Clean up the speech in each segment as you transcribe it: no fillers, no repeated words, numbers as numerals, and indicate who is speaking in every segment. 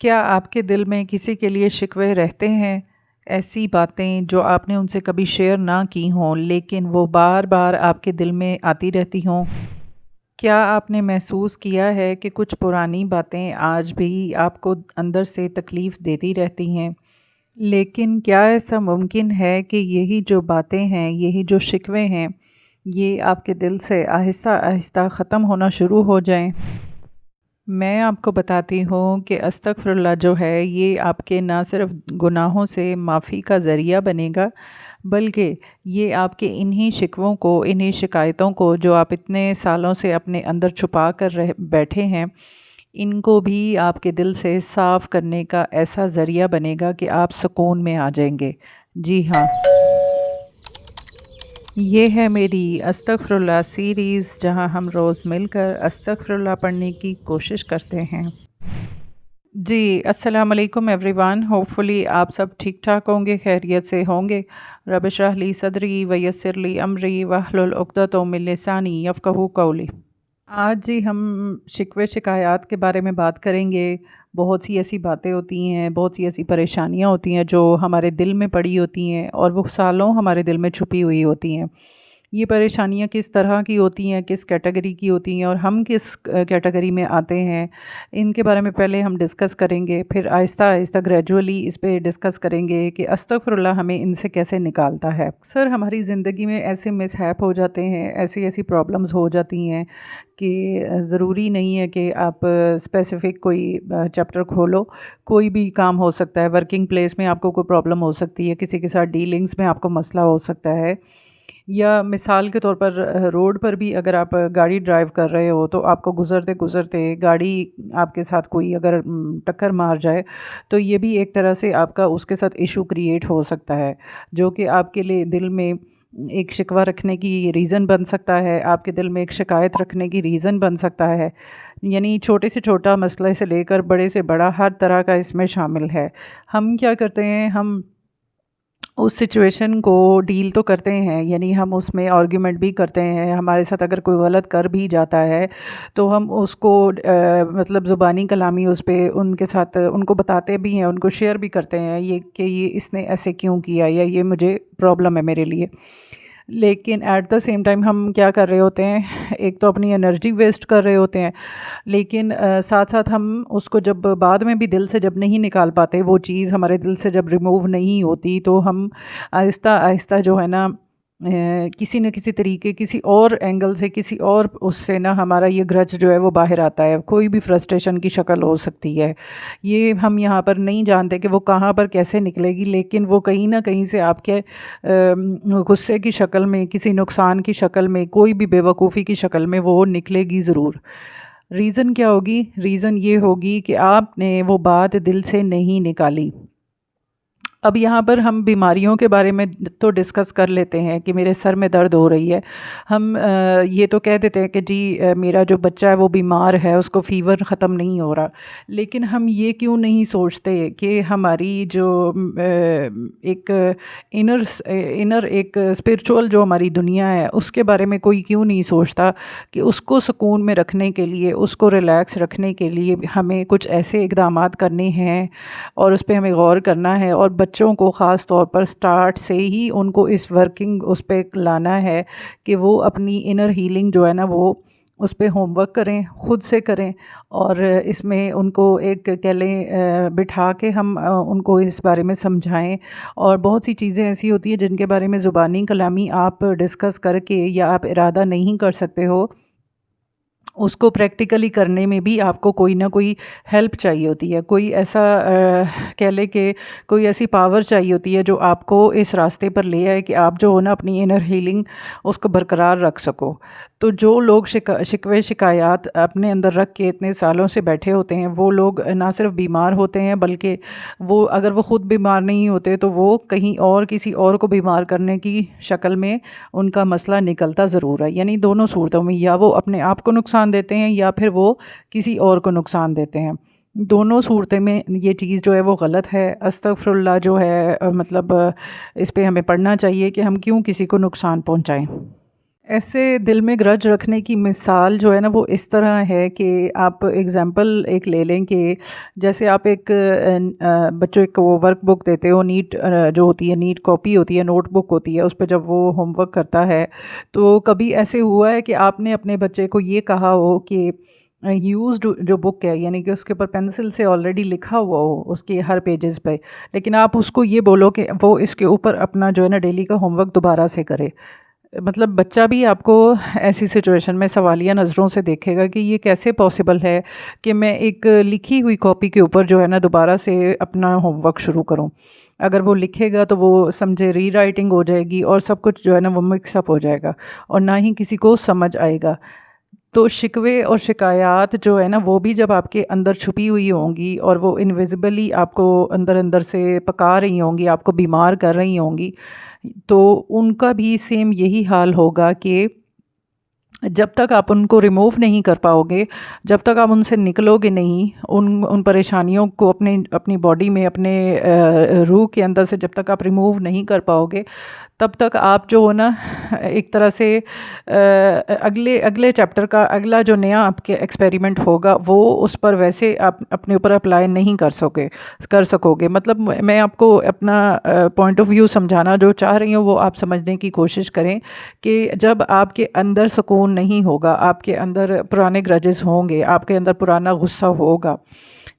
Speaker 1: کیا آپ کے دل میں کسی کے لیے شکوے رہتے ہیں؟ ایسی باتیں جو آپ نے ان سے کبھی شیئر نہ کی ہوں لیکن وہ بار بار آپ کے دل میں آتی رہتی ہوں؟ کیا آپ نے محسوس کیا ہے کہ کچھ پرانی باتیں آج بھی آپ کو اندر سے تکلیف دیتی رہتی ہیں؟ لیکن کیا ایسا ممکن ہے کہ یہی جو باتیں ہیں، یہی جو شکوے ہیں، یہ آپ کے دل سے آہستہ آہستہ ختم ہونا شروع ہو جائیں؟ میں آپ کو بتاتی ہوں کہ استغفر اللہ جو ہے یہ آپ کے نہ صرف گناہوں سے معافی کا ذریعہ بنے گا، بلکہ یہ آپ کے انہی شکووں کو، انہی شکایتوں کو جو آپ اتنے سالوں سے اپنے اندر چھپا کر بیٹھے ہیں، ان کو بھی آپ کے دل سے صاف کرنے کا ایسا ذریعہ بنے گا کہ آپ سکون میں آ جائیں گے۔ جی ہاں، یہ ہے میری استغفر اللہ سیریز، جہاں ہم روز مل کر استغفر اللہ پڑھنے کی کوشش کرتے ہیں۔ جی السلام علیکم ایوری ون، ہوپ فلی آپ سب ٹھیک ٹھاک ہوں گے، خیریت سے ہوں گے۔ رب اشرح لی صدری ویسر لی امری واحلل عقدۃ من لسانی یفقہوا قولی۔ آج جی ہم شکوے شکایات کے بارے میں بات کریں گے۔ بہت سی ایسی باتیں ہوتی ہیں، بہت سی ایسی پریشانیاں ہوتی ہیں جو ہمارے دل میں پڑی ہوتی ہیں اور وہ سالوں ہمارے دل میں چھپی ہوئی ہوتی ہیں۔ یہ پریشانیاں کس طرح کی ہوتی ہیں، کس کیٹیگری کی ہوتی ہیں اور ہم کس کیٹیگری میں آتے ہیں، ان کے بارے میں پہلے ہم ڈسکس کریں گے، پھر آہستہ آہستہ گریجولی اس پہ ڈسکس کریں گے کہ استغفر اللہ ہمیں ان سے کیسے نکالتا ہے۔ سر ہماری زندگی میں ایسے مس ہیپ ہو جاتے ہیں، ایسی پرابلمز ہو جاتی ہیں کہ ضروری نہیں ہے کہ آپ اسپیسیفک کوئی چیپٹر کھولو، کوئی بھی کام ہو سکتا ہے۔ ورکنگ پلیس میں آپ کو کوئی پرابلم ہو سکتی ہے، کسی کے ساتھ ڈیلنگز میں آپ کو مسئلہ ہو سکتا ہے، یا مثال کے طور پر روڈ پر بھی اگر آپ گاڑی ڈرائیو کر رہے ہو تو آپ کو گزرتے گزرتے گاڑی آپ کے ساتھ کوئی اگر ٹکر مار جائے تو یہ بھی ایک طرح سے آپ کا اس کے ساتھ ایشو کریٹ ہو سکتا ہے، جو کہ آپ کے لیے دل میں ایک شکوہ رکھنے کی ریزن بن سکتا ہے، آپ کے دل میں ایک شکایت رکھنے کی ریزن بن سکتا ہے۔ یعنی چھوٹے سے چھوٹا مسئلہ سے لے کر بڑے سے بڑا ہر طرح کا اس میں شامل ہے۔ ہم کیا کرتے ہیں، ہم اس سچویشن کو ڈیل تو کرتے ہیں، یعنی ہم اس میں آرگیومنٹ بھی کرتے ہیں، ہمارے ساتھ اگر کوئی غلط کر بھی جاتا ہے تو ہم اس کو مطلب زبانی کلامی اس پہ ان کے ساتھ ان کو بتاتے بھی ہیں، ان کو شیئر بھی کرتے ہیں یہ کہ یہ اس نے ایسے کیوں کیا یا یہ مجھے پرابلم ہے میرے لیے۔ لیکن ایٹ دا سیم ٹائم ہم کیا کر رہے ہوتے ہیں، ایک تو اپنی انرجی ویسٹ کر رہے ہوتے ہیں، لیکن ساتھ ساتھ ہم اس کو جب بعد میں بھی دل سے جب نہیں نکال پاتے، وہ چیز ہمارے دل سے جب ریموو نہیں ہوتی، تو ہم آہستہ آہستہ جو ہے نا کسی نہ کسی طریقے، کسی اور اینگل سے، کسی اور اس سے نا ہمارا یہ گرج جو ہے وہ باہر آتا ہے، کوئی بھی فرسٹریشن کی شکل ہو سکتی ہے۔ یہ ہم یہاں پر نہیں جانتے کہ وہ کہاں پر کیسے نکلے گی، لیکن وہ کہیں نہ کہیں سے آپ کے غصے کی شکل میں، کسی نقصان کی شکل میں، کوئی بھی بے وقوفی کی شکل میں وہ نکلے گی ضرور۔ ریزن کیا ہوگی؟ ریزن یہ ہوگی کہ آپ نے وہ بات دل سے نہیں نکالی۔ اب یہاں پر ہم بیماریوں کے بارے میں تو ڈسکس کر لیتے ہیں کہ میرے سر میں درد ہو رہی ہے، ہم یہ تو کہہ دیتے ہیں کہ جی میرا جو بچہ ہے وہ بیمار ہے، اس کو فیور ختم نہیں ہو رہا، لیکن ہم یہ کیوں نہیں سوچتے کہ ہماری جو ایک انر ایک اسپرچول جو ہماری دنیا ہے اس کے بارے میں کوئی کیوں نہیں سوچتا کہ اس کو سکون میں رکھنے کے لیے، اس کو ریلیکس رکھنے کے لیے ہمیں کچھ ایسے اقدامات کرنے ہیں اور اس پہ ہمیں غور کرنا ہے، اور بچوں کو خاص طور پر سٹارٹ سے ہی ان کو اس ورکنگ اس پہ لانا ہے کہ وہ اپنی انر ہیلنگ جو ہے نا وہ اس پہ ہوم ورک کریں، خود سے کریں، اور اس میں ان کو ایک کہہ لیں بٹھا کے ہم ان کو اس بارے میں سمجھائیں۔ اور بہت سی چیزیں ایسی ہوتی ہیں جن کے بارے میں زبانی کلامی آپ ڈسکس کر کے یا آپ ارادہ نہیں کر سکتے ہو، اس کو پریکٹیکلی کرنے میں بھی آپ کو کوئی نہ کوئی ہیلپ چاہیے ہوتی ہے، کوئی ایسا کہہ لے کہ کوئی ایسی پاور چاہیے ہوتی ہے جو آپ کو اس راستے پر لے آئے کہ آپ جو ہو نا اپنی انر ہیلنگ اس کو برقرار رکھ سکو۔ تو جو لوگ شکوے شکایات اپنے اندر رکھ کے اتنے سالوں سے بیٹھے ہوتے ہیں، وہ لوگ نہ صرف بیمار ہوتے ہیں بلکہ وہ اگر وہ خود بیمار نہیں ہوتے تو وہ کہیں اور کسی اور کو بیمار کرنے کی شکل میں ان کا مسئلہ نکلتا ضرور ہے۔ یعنی دونوں صورتوں میں یا وہ اپنے آپ کو نقصان دیتے ہیں یا پھر وہ کسی اور کو نقصان دیتے ہیں، دونوں صورتیں میں یہ چیز جو ہے وہ غلط ہے۔ استغفر اللہ جو ہے مطلب اس پہ ہمیں پڑھنا چاہیے کہ ہم کیوں کسی کو نقصان پہنچائیں۔ ایسے دل میں گرج رکھنے کی مثال جو ہے نا وہ اس طرح ہے کہ آپ ایگزامپل ایک لے لیں کہ جیسے آپ ایک بچوں کو ورک بک دیتے ہو، نیٹ جو ہوتی ہے، نیٹ کاپی ہوتی ہے، نوٹ بک ہوتی ہے، اس پہ جب وہ ہوم ورک کرتا ہے تو کبھی ایسے ہوا ہے کہ آپ نے اپنے بچے کو یہ کہا ہو کہ یوزڈ جو بک ہے، یعنی کہ اس کے اوپر پینسل سے آلریڈی لکھا ہوا ہو اس کے ہر پیجز پہ، لیکن آپ اس کو یہ بولو کہ وہ اس کے اوپر اپنا جو ہے نا ڈیلی کا ہوم ورک دوبارہ سے کرے؟ مطلب بچہ بھی آپ کو ایسی سچویشن میں سوالیہ نظروں سے دیکھے گا کہ یہ کیسے پاسبل ہے کہ میں ایک لکھی ہوئی کاپی کے اوپر جو ہے نا دوبارہ سے اپنا ہوم ورک شروع کروں۔ اگر وہ لکھے گا تو وہ سمجھے ری رائٹنگ ہو جائے گی اور سب کچھ جو ہے نا وہ مکس اپ ہو جائے گا اور نہ ہی کسی کو سمجھ آئے گا۔ تو شکوے اور شکایات جو ہے نا وہ بھی جب آپ کے اندر چھپی ہوئی ہوں گی اور وہ انویزیبلی آپ کو اندر اندر سے پکا رہی ہوں گی، آپ کو بیمار کر رہی ہوں گی، تو ان کا بھی سیم یہی حال ہوگا کہ جب تک آپ ان کو ریموو نہیں کر پاؤ گے، جب تک آپ ان سے نکلو گے نہیں، ان پریشانیوں کو اپنی باڈی میں، اپنے روح کے اندر سے جب تک آپ ریموو نہیں کر پاؤ گے، تب تک آپ جو ہو نا ایک طرح سے اگلے چیپٹر کا اگلا جو نیا آپ کے ایکسپیریمنٹ ہوگا وہ اس پر ویسے آپ اپنے اوپر اپلائی نہیں کر سکو گے۔ مطلب میں آپ کو اپنا پوائنٹ آف ویو سمجھانا جو چاہ رہی ہوں وہ آپ سمجھنے کی کوشش کریں کہ جب آپ کے اندر سکون نہیں ہوگا، آپ کے اندر پرانے گرجز ہوں گے، آپ کے اندر پرانا غصہ ہوگا،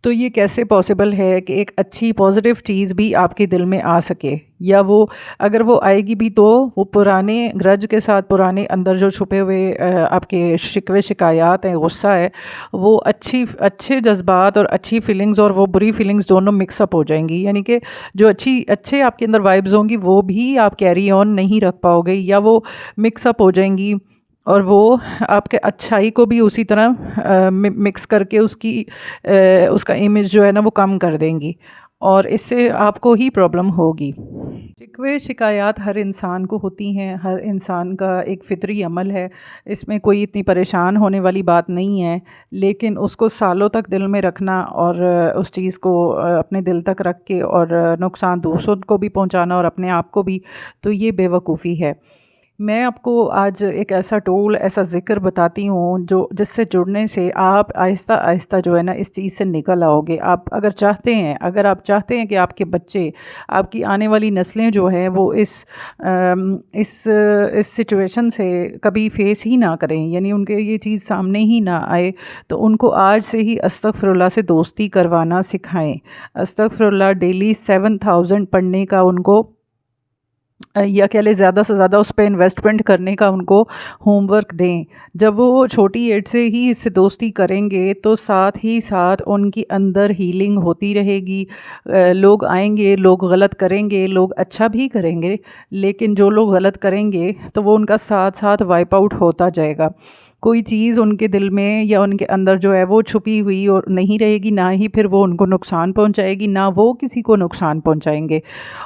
Speaker 1: تو یہ کیسے پاسبل ہے کہ ایک اچھی پازیٹیو چیز بھی آپ کے دل میں آ سکے؟ یا وہ اگر وہ آئے گی بھی تو وہ پرانے گرج کے ساتھ، پرانے اندر جو چھپے ہوئے آپ کے شکوے شکایات ہیں، غصہ ہے، وہ اچھے جذبات اور اچھی فیلنگز اور وہ بری فیلنگز دونوں مکس اپ ہو جائیں گی، یعنی کہ جو اچھے آپ کے اندر وائبز ہوں گی وہ بھی آپ کیری آن نہیں رکھ پاؤ گے، یا وہ مکس اپ ہو جائیں گی اور وہ آپ کے اچھائی کو بھی اسی طرح مکس کر کے اس کا امیج جو ہے نا وہ کم کر دیں گی، اور اس سے آپ کو ہی پرابلم ہوگی۔ شکوے شکایات ہر انسان کو ہوتی ہیں، ہر انسان کا ایک فطری عمل ہے، اس میں کوئی اتنی پریشان ہونے والی بات نہیں ہے، لیکن اس کو سالوں تک دل میں رکھنا اور اس چیز کو اپنے دل تک رکھ کے اور نقصان دوسروں کو بھی پہنچانا اور اپنے آپ کو بھی، تو یہ بے وقوفی ہے۔ میں آپ کو آج ایک ایسا ٹول، ایسا ذکر بتاتی ہوں جس سے جڑنے سے آپ آہستہ آہستہ جو ہے نا اس چیز سے نکل آؤ گے۔ اگر آپ چاہتے ہیں کہ آپ کے بچے، آپ کی آنے والی نسلیں جو ہیں وہ اس سچویشن سے کبھی فیس ہی نہ کریں، یعنی ان کے یہ چیز سامنے ہی نہ آئے، تو ان کو آج سے ہی استغفر اللہ سے دوستی کروانا سکھائیں۔ استغفر اللہ ڈیلی 7000 پڑھنے کا ان کو، یا کہہ لیں زیادہ سے زیادہ اس پہ انویسٹمنٹ کرنے کا ان کو ہوم ورک دیں۔ جب وہ چھوٹی ایج سے ہی اس سے دوستی کریں گے تو ساتھ ہی ساتھ ان کی اندر ہیلنگ ہوتی رہے گی۔ لوگ آئیں گے، لوگ غلط کریں گے، لوگ اچھا بھی کریں گے، لیکن جو لوگ غلط کریں گے تو وہ ان کا ساتھ ساتھ وائپ آؤٹ ہوتا جائے گا۔ کوئی چیز ان کے دل میں یا ان کے اندر جو ہے وہ چھپی ہوئی اور نہیں رہے گی، نہ ہی پھر وہ ان کو نقصان پہنچائے گی، نہ وہ کسی کو نقصان پہنچائیں گے،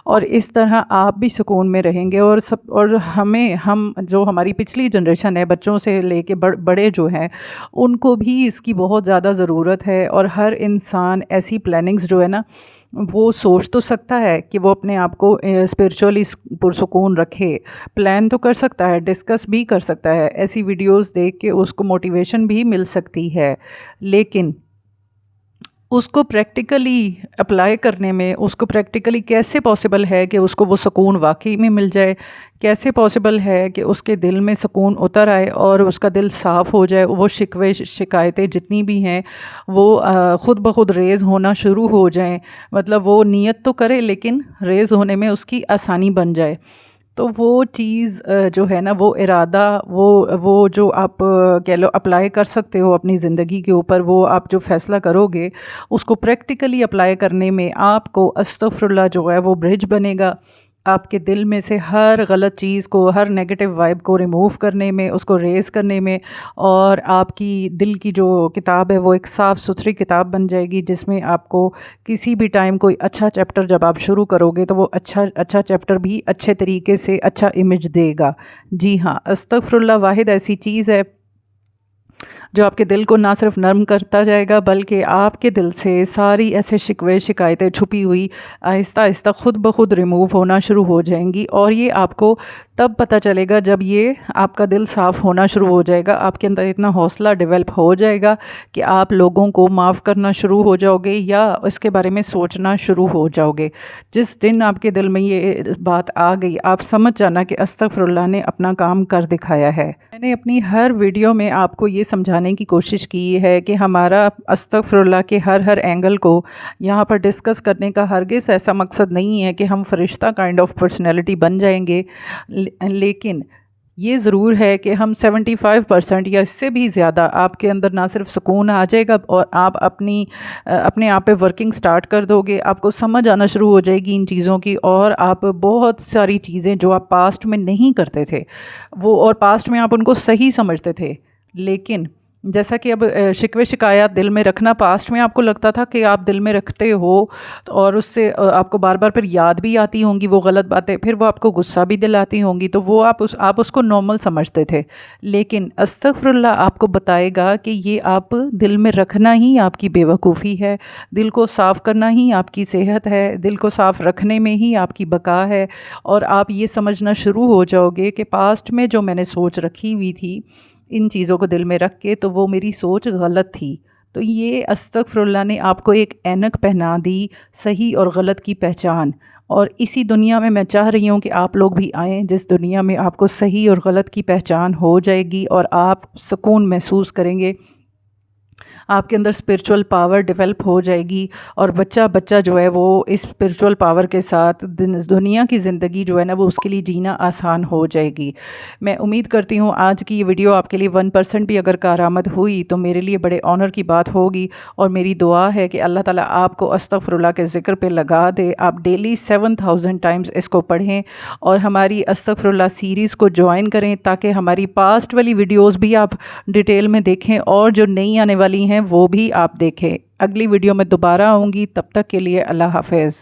Speaker 1: اور اس طرح آپ بھی سکون میں رہیں گے۔ اور ہم جو ہماری پچھلی جنریشن ہے، بچوں سے لے کے بڑے جو ہیں، ان کو بھی اس کی بہت زیادہ ضرورت ہے، اور ہر انسان ایسی پلاننگز جو ہے نا وہ سوچ تو سکتا ہے کہ وہ اپنے آپ کو اسپرچولی پرسکون رکھے، پلان تو کر سکتا ہے، ڈسکس بھی کر سکتا ہے، ایسی ویڈیوز دیکھ کے اس کو موٹیویشن بھی مل سکتی ہے، لیکن اس کو پریکٹیکلی اپلائی کرنے میں، اس کو پریکٹیکلی کیسے پاسبل ہے کہ اس کو وہ سکون واقعی میں مل جائے؟ کیسے پاسبل ہے کہ اس کے دل میں سکون اتر آئے اور اس کا دل صاف ہو جائے، وہ شکوے شکایتیں جتنی بھی ہیں وہ خود بخود ریز ہونا شروع ہو جائیں؟ مطلب وہ نیت تو کرے لیکن ریز ہونے میں اس کی آسانی بن جائے۔ تو وہ چیز جو ہے نا، وہ ارادہ، وہ جو آپ کہہ لو اپلائی کر سکتے ہو اپنی زندگی کے اوپر، وہ آپ جو فیصلہ کرو گے اس کو پریکٹیکلی اپلائی کرنے میں آپ کو استغفر اللہ جو ہے وہ برج بنے گا، آپ کے دل میں سے ہر غلط چیز کو، ہر نیگیٹو وائب کو ریموو کرنے میں، اس کو ریز کرنے میں، اور آپ کی دل کی جو کتاب ہے وہ ایک صاف ستھری کتاب بن جائے گی، جس میں آپ کو کسی بھی ٹائم کوئی اچھا چیپٹر جب آپ شروع کرو گے تو وہ اچھا چیپٹر بھی اچھے طریقے سے اچھا امیج دے گا۔ جی ہاں، استغفر اللہ واحد ایسی چیز ہے جو آپ کے دل کو نہ صرف نرم کرتا جائے گا بلکہ آپ کے دل سے ساری ایسے شکوے شکایتیں چھپی ہوئی آہستہ آہستہ خود بخود ریموو ہونا شروع ہو جائیں گی، اور یہ آپ کو تب پتہ چلے گا جب یہ آپ کا دل صاف ہونا شروع ہو جائے گا، آپ کے اندر اتنا حوصلہ ڈیولپ ہو جائے گا کہ آپ لوگوں کو معاف کرنا شروع ہو جاؤ گے یا اس کے بارے میں سوچنا شروع ہو جاؤ گے۔ جس دن آپ کے دل میں یہ بات آ گئی، آپ سمجھ جانا کہ استغفر اللہ نے اپنا کام کر دکھایا ہے۔ میں نے اپنی ہر ویڈیو میں آپ کو یہ سمجھانے کی کوشش کی ہے کہ ہمارا استغفر اللہ کے ہر اینگل کو یہاں پر ڈسکس کرنے کا ہرگز ایسا مقصد نہیں ہے کہ ہم فرشتہ کائنڈ آف پرسنالٹی بن جائیں گے، لیکن یہ ضرور ہے کہ ہم 75% یا اس سے بھی زیادہ آپ کے اندر نہ صرف سکون آ جائے گا اور آپ اپنے آپ پہ ورکنگ سٹارٹ کر دو گے، آپ کو سمجھ آنا شروع ہو جائے گی ان چیزوں کی، اور آپ بہت ساری چیزیں جو آپ پاسٹ میں نہیں کرتے تھے وہ، اور پاسٹ میں آپ ان کو صحیح سمجھتے تھے، لیکن جیسا کہ اب شکوے شکایات دل میں رکھنا پاسٹ میں آپ کو لگتا تھا کہ آپ دل میں رکھتے ہو اور اس سے آپ کو بار بار پھر یاد بھی آتی ہوں گی وہ غلط باتیں، پھر وہ آپ کو غصہ بھی دلاتی ہوں گی، تو وہ آپ اس کو نارمل سمجھتے تھے، لیکن استغفر اللہ آپ کو بتائے گا کہ یہ آپ دل میں رکھنا ہی آپ کی بے وقوفی ہے، دل کو صاف کرنا ہی آپ کی صحت ہے، دل کو صاف رکھنے میں ہی آپ کی بقا ہے، اور آپ یہ سمجھنا شروع ہو جاؤ گے کہ پاسٹ میں جو میں نے سوچ رکھی ہوئی تھی ان چیزوں کو دل میں رکھ کے، تو وہ میری سوچ غلط تھی۔ تو یہ استغفر اللہ نے آپ کو ایک اینک پہنا دی صحیح اور غلط کی پہچان، اور اسی دنیا میں میں چاہ رہی ہوں کہ آپ لوگ بھی آئیں جس دنیا میں آپ کو صحیح اور غلط کی پہچان ہو جائے گی اور آپ سکون محسوس کریں گے، آپ کے اندر اسپرچول پاور ڈیولپ ہو جائے گی، اور بچہ جو ہے وہ اس اسپرچول پاور کے ساتھ دنیا کی زندگی جو ہے نا وہ اس کے لیے جینا آسان ہو جائے گی۔ میں امید کرتی ہوں آج کی یہ ویڈیو آپ کے لیے 1% بھی اگر کارآمد ہوئی تو میرے لیے بڑے آنر کی بات ہوگی، اور میری دعا ہے کہ اللہ تعالیٰ آپ کو استغفر اللہ کے ذکر پہ لگا دے، آپ ڈیلی 7000 ٹائمز اس کو پڑھیں اور ہماری استغفر اللہ سیریز کو جوائن کریں تاکہ ہماری پاسٹ والی ویڈیوز بھی آپ ڈیٹیل میں دیکھیں اور جو نئی آنے والی ہیں وہ بھی آپ دیکھیں۔ اگلی ویڈیو میں دوبارہ آؤں گی، تب تک کے لیے اللہ حافظ۔